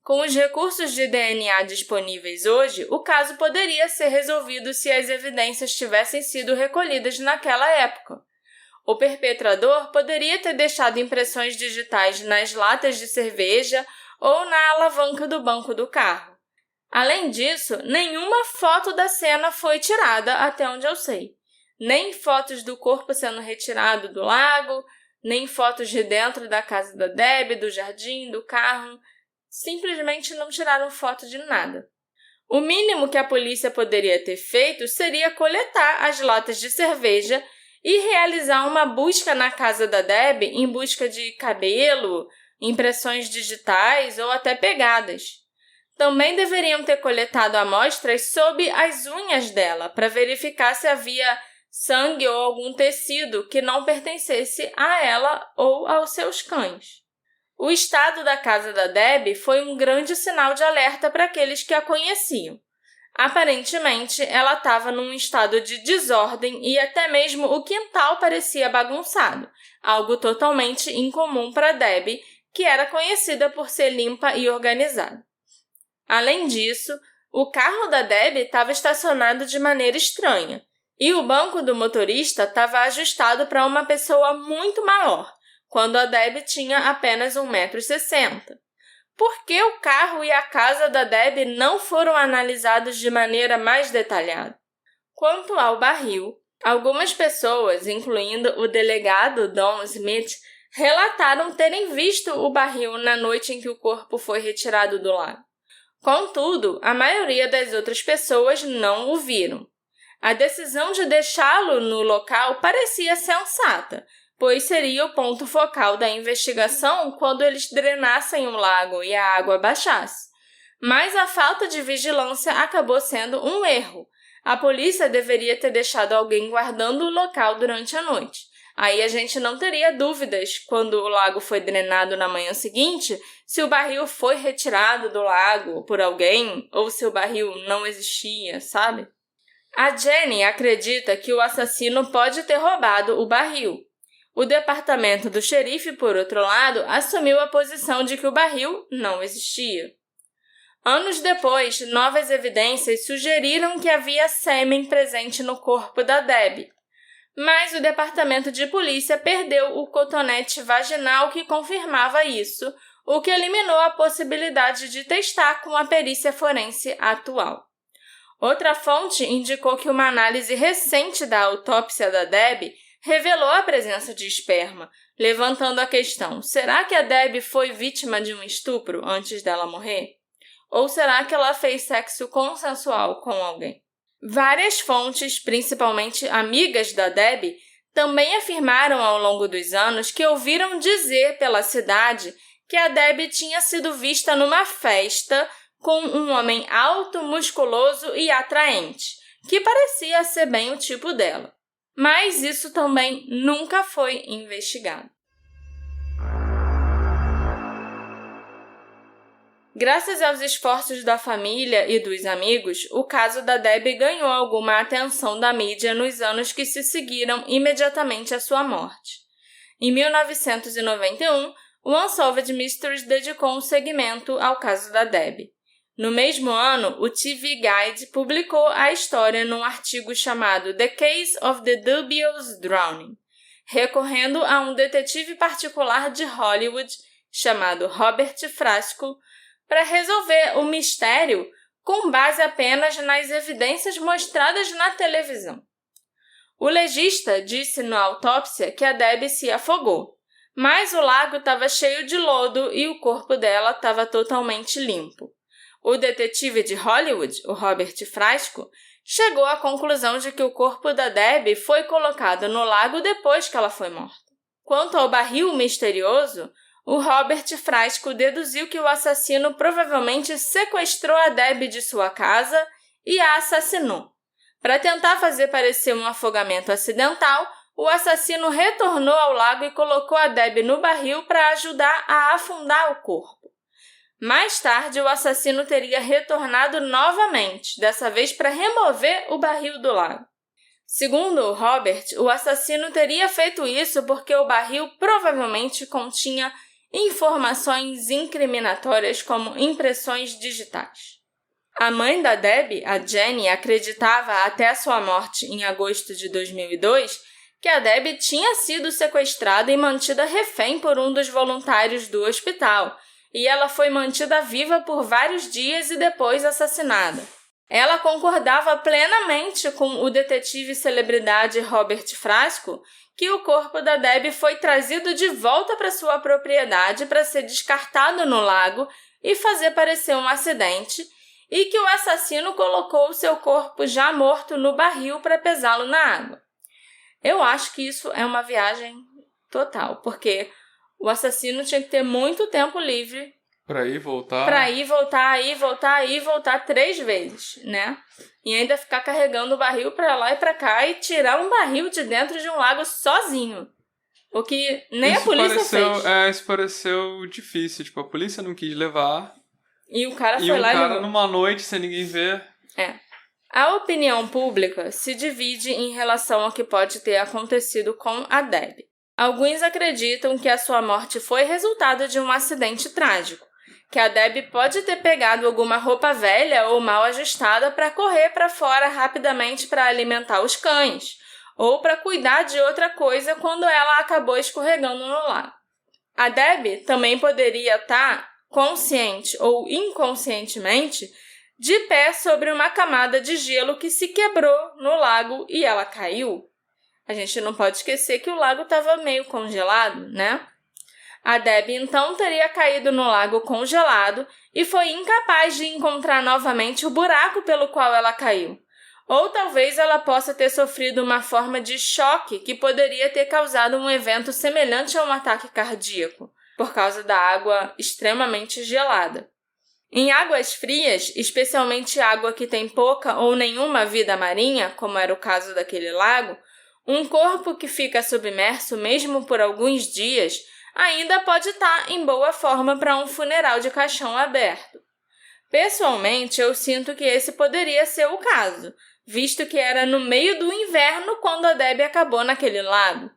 Com os recursos de DNA disponíveis hoje, o caso poderia ser resolvido se as evidências tivessem sido recolhidas naquela época. O perpetrador poderia ter deixado impressões digitais nas latas de cerveja ou na alavanca do banco do carro. Além disso, nenhuma foto da cena foi tirada, até onde eu sei. Nem fotos do corpo sendo retirado do lago, nem fotos de dentro da casa da Debbie, do jardim, do carro. Simplesmente não tiraram foto de nada. O mínimo que a polícia poderia ter feito seria coletar as latas de cerveja e realizar uma busca na casa da Debbie em busca de cabelo, impressões digitais ou até pegadas. Também deveriam ter coletado amostras sob as unhas dela para verificar se havia sangue ou algum tecido que não pertencesse a ela ou aos seus cães. O estado da casa da Debbie foi um grande sinal de alerta para aqueles que a conheciam. Aparentemente, ela estava num estado de desordem e até mesmo o quintal parecia bagunçado, algo totalmente incomum para Debbie, que era conhecida por ser limpa e organizada. Além disso, o carro da Debbie estava estacionado de maneira estranha, e o banco do motorista estava ajustado para uma pessoa muito maior, quando a Debbie tinha apenas 1,60 m. Por que o carro e a casa da Debbie não foram analisados de maneira mais detalhada? Quanto ao barril, Algumas pessoas, incluindo o delegado Don Smith, relataram terem visto o barril na noite em que o corpo foi retirado do lago. Contudo, a maioria das outras pessoas não o viram. A decisão de deixá-lo no local parecia sensata, pois seria o ponto focal da investigação quando eles drenassem o lago e a água baixasse. Mas a falta de vigilância acabou sendo um erro. A polícia deveria ter deixado alguém guardando o local durante a noite. Aí a gente não teria dúvidas quando o lago foi drenado na manhã seguinte, se o barril foi retirado do lago por alguém ou se o barril não existia, sabe? A Jenny acredita que o assassino pode ter roubado o barril. O departamento do xerife, por outro lado, assumiu a posição de que o barril não existia. Anos depois, novas evidências sugeriram que havia sêmen presente no corpo da Debbie. Mas o departamento de polícia perdeu o cotonete vaginal que confirmava isso, o que eliminou a possibilidade de testar com a perícia forense atual. Outra fonte indicou que uma análise recente da autópsia da Debbie revelou a presença de esperma, levantando a questão: será que a Debbie foi vítima de um estupro antes dela morrer? Ou será que ela fez sexo consensual com alguém? Várias fontes, principalmente amigas da Debbie, também afirmaram ao longo dos anos que ouviram dizer pela cidade que a Debbie tinha sido vista numa festa com um homem alto, musculoso e atraente, que parecia ser bem o tipo dela. Mas isso também nunca foi investigado. Graças aos esforços da família e dos amigos, o caso da Debbie ganhou alguma atenção da mídia nos anos que se seguiram imediatamente à sua morte. Em 1991, o Unsolved Mysteries dedicou um segmento ao caso da Debbie. No mesmo ano, o TV Guide publicou a história num artigo chamado The Case of the Dubious Drowning, recorrendo a um detetive particular de Hollywood chamado Robert Frasco, para resolver o mistério com base apenas nas evidências mostradas na televisão. O legista disse na autópsia que a Debbie se afogou, mas o lago estava cheio de lodo e o corpo dela estava totalmente limpo. O detetive de Hollywood, o Robert Frasco, chegou à conclusão de que o corpo da Debbie foi colocado no lago depois que ela foi morta. Quanto ao barril misterioso, o Robert Frasco deduziu que o assassino provavelmente sequestrou a Debbie de sua casa e a assassinou. Para tentar fazer parecer um afogamento acidental, o assassino retornou ao lago e colocou a Debbie no barril para ajudar a afundar o corpo. Mais tarde, o assassino teria retornado novamente, dessa vez para remover o barril do lago. Segundo o Robert, o assassino teria feito isso porque o barril provavelmente continha informações incriminatórias como impressões digitais. A mãe da Debbie, a Jenny, acreditava até a sua morte em agosto de 2002 que a Debbie tinha sido sequestrada e mantida refém por um dos voluntários do hospital, e ela foi mantida viva por vários dias e depois assassinada. Ela concordava plenamente com o detetive celebridade Robert Frasco que o corpo da Debbie foi trazido de volta para sua propriedade para ser descartado no lago e fazer parecer um acidente, e que o assassino colocou o seu corpo já morto no barril para pesá-lo na água. Eu acho que isso é uma viagem total, porque o assassino tinha que ter muito tempo livre para ir, voltar. Para ir, voltar, ir, voltar, ir, voltar 3 vezes, né? E ainda ficar carregando o barril para lá e para cá e tirar um barril de dentro de um lago sozinho. O que nem a polícia fez. Isso pareceu difícil. Tipo, a polícia não quis levar. E o cara foi lá e levou. Numa noite, sem ninguém ver. A opinião pública se divide em relação ao que pode ter acontecido com a Debbie. Alguns acreditam que a sua morte foi resultado de um acidente trágico, que a Debbie pode ter pegado alguma roupa velha ou mal ajustada para correr para fora rapidamente para alimentar os cães, ou para cuidar de outra coisa quando ela acabou escorregando no lago. A Debbie também poderia estar, consciente ou inconscientemente, de pé sobre uma camada de gelo que se quebrou no lago e ela caiu. A gente não pode esquecer que o lago estava meio congelado, né? A Debbie, então, teria caído no lago congelado e foi incapaz de encontrar novamente o buraco pelo qual ela caiu. Ou talvez ela possa ter sofrido uma forma de choque que poderia ter causado um evento semelhante a um ataque cardíaco, por causa da água extremamente gelada. Em águas frias, especialmente água que tem pouca ou nenhuma vida marinha, como era o caso daquele lago, um corpo que fica submerso mesmo por alguns dias ainda pode estar em boa forma para um funeral de caixão aberto. Pessoalmente, eu sinto que esse poderia ser o caso, visto que era no meio do inverno quando a Debbie acabou naquele lago.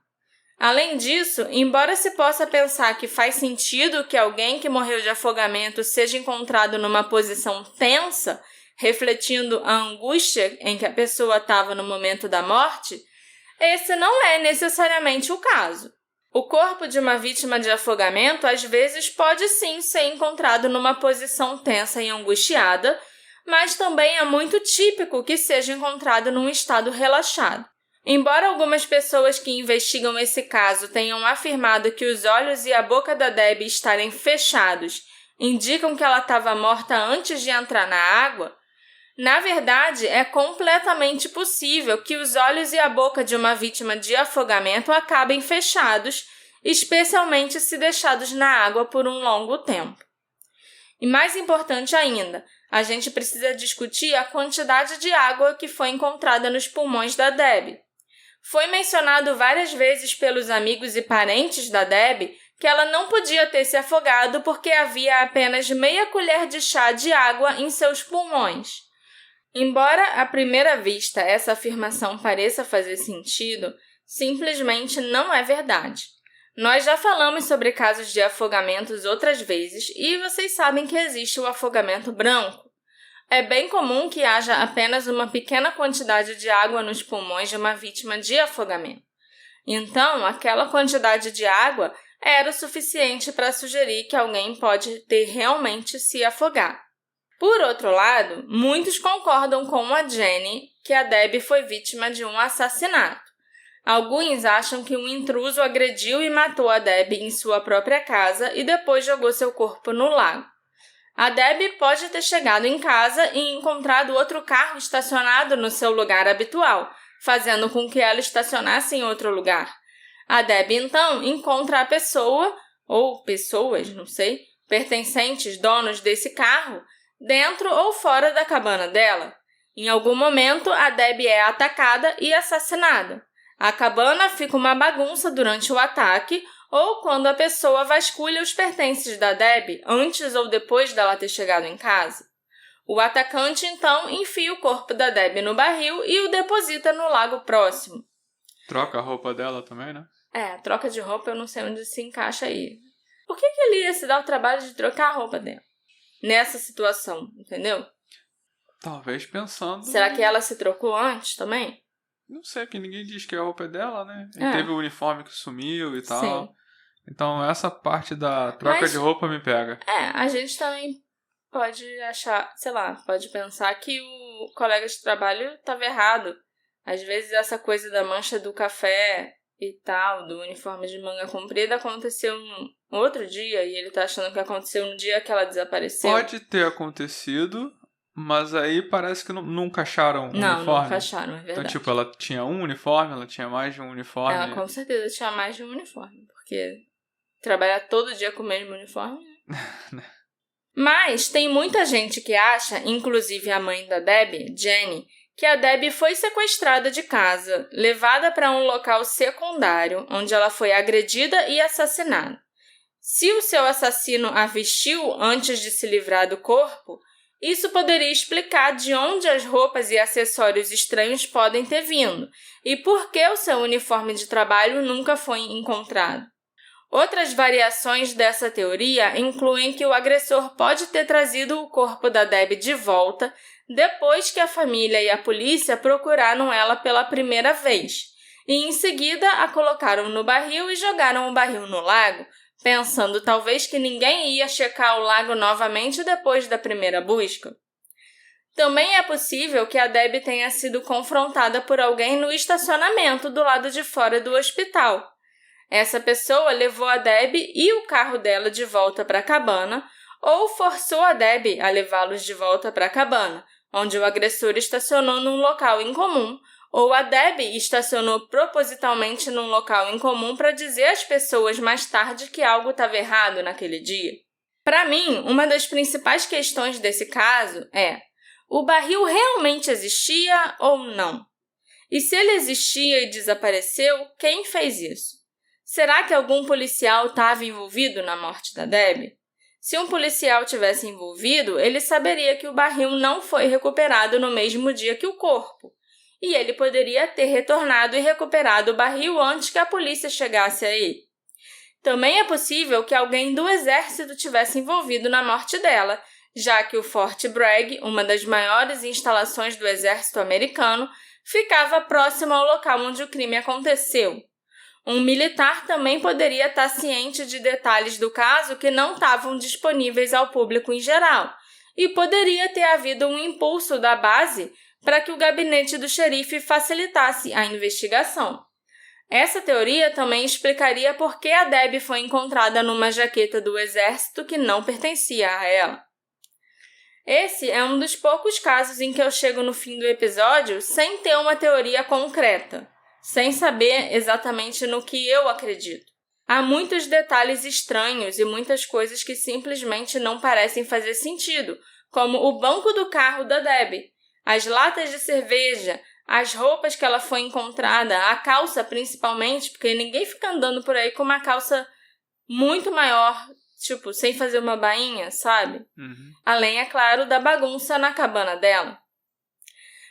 Além disso, embora se possa pensar que faz sentido que alguém que morreu de afogamento seja encontrado numa posição tensa, refletindo a angústia em que a pessoa estava no momento da morte, esse não é necessariamente o caso. O corpo de uma vítima de afogamento às vezes pode sim ser encontrado numa posição tensa e angustiada, mas também é muito típico que seja encontrado num estado relaxado. Embora algumas pessoas que investigam esse caso tenham afirmado que os olhos e a boca da Debbie estarem fechados indicam que ela estava morta antes de entrar na água, na verdade, é completamente possível que os olhos e a boca de uma vítima de afogamento acabem fechados, especialmente se deixados na água por um longo tempo. E mais importante ainda, a gente precisa discutir a quantidade de água que foi encontrada nos pulmões da Debbie. Foi mencionado várias vezes pelos amigos e parentes da Debbie que ela não podia ter se afogado porque havia apenas meia colher de chá de água em seus pulmões. Embora à primeira vista essa afirmação pareça fazer sentido, simplesmente não é verdade. Nós já falamos sobre casos de afogamentos outras vezes e vocês sabem que existe o afogamento branco. É bem comum que haja apenas uma pequena quantidade de água nos pulmões de uma vítima de afogamento. Então, aquela quantidade de água era o suficiente para sugerir que alguém pode ter realmente se afogado. Por outro lado, muitos concordam com a Jenny que a Debbie foi vítima de um assassinato. Alguns acham que um intruso agrediu e matou a Debbie em sua própria casa e depois jogou seu corpo no lago. A Debbie pode ter chegado em casa e encontrado outro carro estacionado no seu lugar habitual, fazendo com que ela estacionasse em outro lugar. A Debbie, então, encontra a pessoa, ou pessoas, não sei, pertencentes, donos desse carro, dentro ou fora da cabana dela. Em algum momento, a Debbie é atacada e assassinada. A cabana fica uma bagunça durante o ataque ou quando a pessoa vasculha os pertences da Debbie antes ou depois dela ter chegado em casa. O atacante, então, enfia o corpo da Debbie no barril e o deposita no lago próximo. Troca a roupa dela também, né? A troca de roupa eu não sei onde se encaixa aí. Por que ele ia se dar o trabalho de trocar a roupa dela? Nessa situação, entendeu? Talvez pensando... Será que ela se trocou antes também? Não sei, que ninguém diz que a roupa é dela, né? E teve o uniforme que sumiu e tal. Sim. Então essa parte da troca de roupa me pega. A gente também pode achar, sei lá, pode pensar que o colega de trabalho estava errado. Às vezes essa coisa da mancha do café e tal, do uniforme de manga comprida, aconteceu um outro dia e ele tá achando que aconteceu no dia que ela desapareceu. Pode ter acontecido, mas aí parece que nunca acharam um uniforme. Não, nunca acharam, é verdade. Então, tipo, ela tinha um uniforme, ela tinha mais de um uniforme. Ela com certeza tinha mais de um uniforme, porque trabalhar todo dia com o mesmo uniforme... Mas tem muita gente que acha, inclusive a mãe da Debbie, Jenny, que a Debbie foi sequestrada de casa, levada para um local secundário, onde ela foi agredida e assassinada. Se o seu assassino a vestiu antes de se livrar do corpo, isso poderia explicar de onde as roupas e acessórios estranhos podem ter vindo e por que o seu uniforme de trabalho nunca foi encontrado. Outras variações dessa teoria incluem que o agressor pode ter trazido o corpo da Debbie de volta depois que a família e a polícia procuraram ela pela primeira vez, e em seguida a colocaram no barril e jogaram o barril no lago, pensando talvez que ninguém ia checar o lago novamente depois da primeira busca. Também é possível que a Debbie tenha sido confrontada por alguém no estacionamento do lado de fora do hospital. Essa pessoa levou a Debbie e o carro dela de volta para a cabana ou forçou a Debbie a levá-los de volta para a cabana, onde o agressor estacionou num local incomum, ou a Debbie estacionou propositalmente num local incomum para dizer às pessoas mais tarde que algo estava errado naquele dia. Para mim, uma das principais questões desse caso é: o barril realmente existia ou não? E se ele existia e desapareceu, quem fez isso? Será que algum policial estava envolvido na morte da Debbie? Se um policial tivesse envolvido, ele saberia que o barril não foi recuperado no mesmo dia que o corpo. E ele poderia ter retornado e recuperado o barril antes que a polícia chegasse a ele. Também é possível que alguém do exército tivesse envolvido na morte dela, já que o Fort Bragg, uma das maiores instalações do exército americano, ficava próximo ao local onde o crime aconteceu. Um militar também poderia estar ciente de detalhes do caso que não estavam disponíveis ao público em geral, e poderia ter havido um impulso da base para que o gabinete do xerife facilitasse a investigação. Essa teoria também explicaria por que a Debbie foi encontrada numa jaqueta do exército que não pertencia a ela. Esse é um dos poucos casos em que eu chego no fim do episódio sem ter uma teoria concreta, sem saber exatamente no que eu acredito. Há muitos detalhes estranhos e muitas coisas que simplesmente não parecem fazer sentido, como o banco do carro da Debbie, as latas de cerveja, as roupas que ela foi encontrada, a calça principalmente, porque ninguém fica andando por aí com uma calça muito maior, tipo, sem fazer uma bainha, sabe? Além, é claro, da bagunça na cabana dela.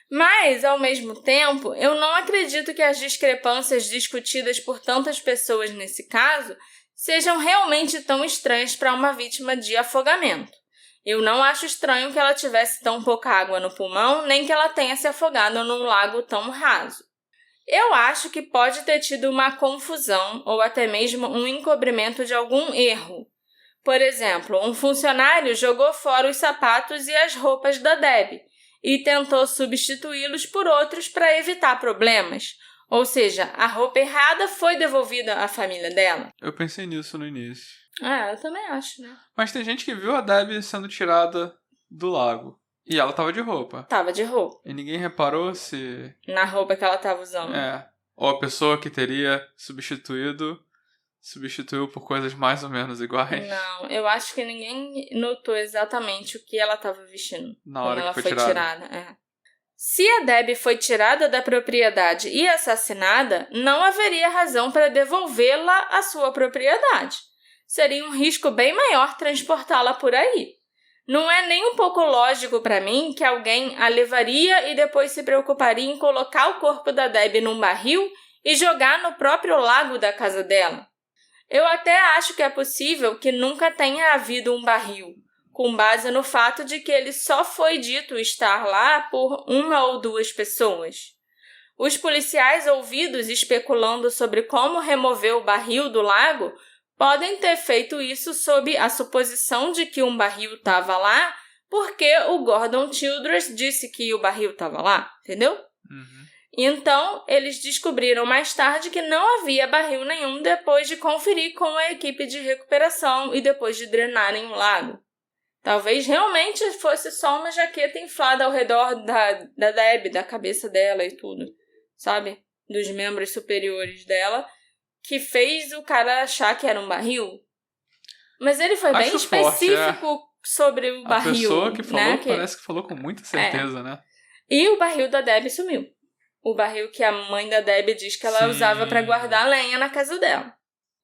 Mas, ao mesmo tempo, eu não acredito que as discrepâncias discutidas por tantas pessoas nesse caso sejam realmente tão estranhas para uma vítima de afogamento. Eu não acho estranho que ela tivesse tão pouca água no pulmão, nem que ela tenha se afogado num lago tão raso. Eu acho que pode ter tido uma confusão ou até mesmo um encobrimento de algum erro. Por exemplo, um funcionário jogou fora os sapatos e as roupas da Debbie e tentou substituí-los por outros para evitar problemas. Ou seja, a roupa errada foi devolvida à família dela. Eu pensei nisso no início. Eu também acho, né? Mas tem gente que viu a Debbie sendo tirada do lago. E ela tava de roupa. Tava de roupa. E ninguém reparou se... Na roupa que ela tava usando. Ou a pessoa que teria substituiu por coisas mais ou menos iguais. Não, eu acho que ninguém notou exatamente o que ela estava vestindo na hora quando ela que foi tirada. Se a Debbie foi tirada da propriedade e assassinada, não haveria razão para devolvê-la à sua propriedade. Seria um risco bem maior transportá-la por aí. Não é nem um pouco lógico para mim que alguém a levaria e depois se preocuparia em colocar o corpo da Debbie num barril e jogar no próprio lago da casa dela. Eu até acho que é possível que nunca tenha havido um barril, com base no fato de que ele só foi dito estar lá por uma ou duas pessoas. Os policiais ouvidos especulando sobre como remover o barril do lago podem ter feito isso sob a suposição de que um barril estava lá, porque o Gordon Childress disse que o barril estava lá, entendeu? Então, eles descobriram mais tarde que não havia barril nenhum depois de conferir com a equipe de recuperação e depois de drenarem o lago. Talvez realmente fosse só uma jaqueta inflada ao redor da Debbie, da cabeça dela e tudo, sabe? Dos membros superiores dela, que fez o cara achar que era um barril. Mas ele foi bem específico sobre o barril. A pessoa que falou, né? Parece que falou com muita certeza, né? E o barril da Debbie sumiu. O barril que a mãe da Debbie diz que ela usava para guardar lenha na casa dela.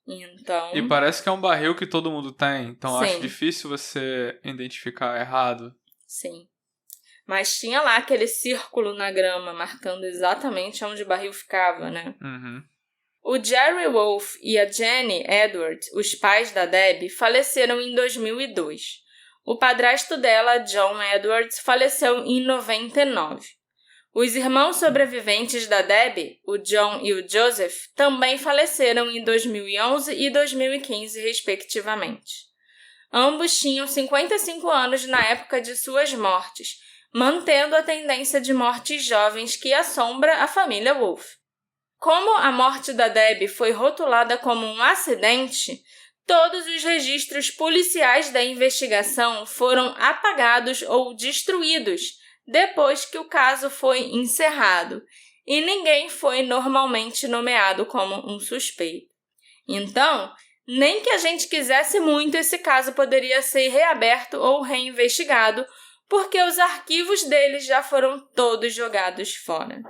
Então... E parece que é um barril que todo mundo tem, então Sim. acho difícil você identificar errado. Sim. Mas tinha lá aquele círculo na grama, marcando exatamente onde o barril ficava, né? O Jerry Wolf e a Jenny Edwards, os pais da Debbie, faleceram em 2002. O padrasto dela, John Edwards, faleceu em 99. Os irmãos sobreviventes da Debbie, o John e o Joseph, também faleceram em 2011 e 2015, respectivamente. Ambos tinham 55 anos na época de suas mortes, mantendo a tendência de mortes jovens que assombra a família Wolff. Como a morte da Debbie foi rotulada como um acidente, todos os registros policiais da investigação foram apagados ou destruídos depois que o caso foi encerrado, e ninguém foi normalmente nomeado como um suspeito. Então, nem que a gente quisesse muito, esse caso poderia ser reaberto ou reinvestigado, porque os arquivos deles já foram todos jogados fora.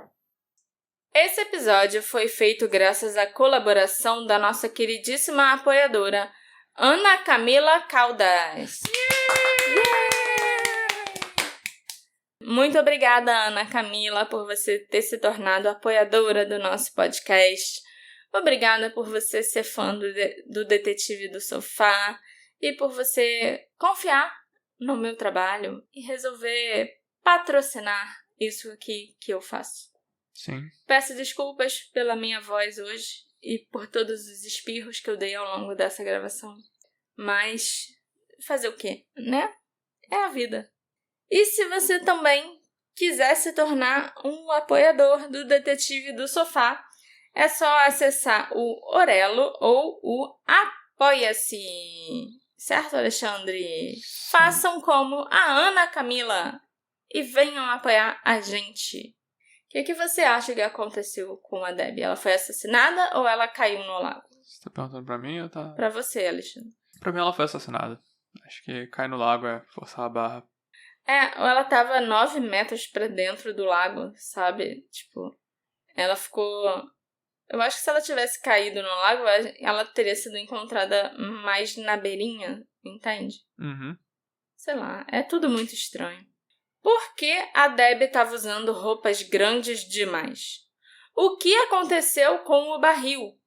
Esse episódio foi feito graças à colaboração da nossa queridíssima apoiadora, Ana Camila Caldas. Muito obrigada, Ana Camila, por você ter se tornado apoiadora do nosso podcast. Obrigada por você ser fã do Detetive do Sofá e por você confiar no meu trabalho e resolver patrocinar isso aqui que eu faço. Sim. Peço desculpas pela minha voz hoje e por todos os espirros que eu dei ao longo dessa gravação. Mas fazer o quê, né? É a vida. E se você também quiser se tornar um apoiador do Detetive do Sofá, é só acessar o Orelo ou o Apoia-se. Certo, Alexandre? Façam como a Ana Camila e venham apoiar a gente. O que você acha que aconteceu com a Debbie? Ela foi assassinada ou ela caiu no lago? Você tá perguntando pra mim ou tá... Pra você, Alexandre. Pra mim ela foi assassinada. Acho que cair no lago é forçar a barra. Ou ela tava 9 metros pra dentro do lago, sabe? Tipo, ela ficou... Eu acho que se ela tivesse caído no lago, ela teria sido encontrada mais na beirinha, entende? Uhum. Sei lá, é tudo muito estranho. Por que a Debbie estava usando roupas grandes demais? O que aconteceu com o barril?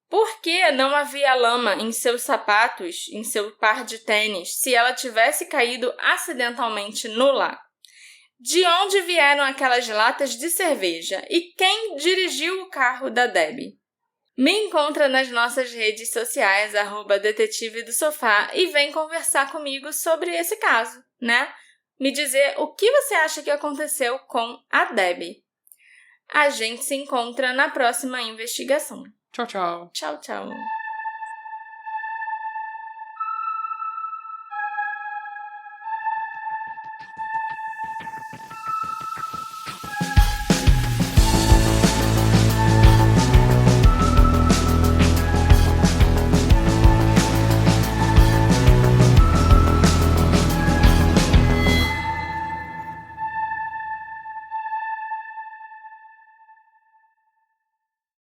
Por que não havia lama em seus sapatos, em seu par de tênis, se ela tivesse caído acidentalmente no lago? De onde vieram aquelas latas de cerveja? E quem dirigiu o carro da Debbie? Me encontra nas nossas redes sociais, @detetive do sofá, e vem conversar comigo sobre esse caso, né? Me dizer o que você acha que aconteceu com a Debbie. A gente se encontra na próxima investigação. Tchau, tchau. Tchau, tchau.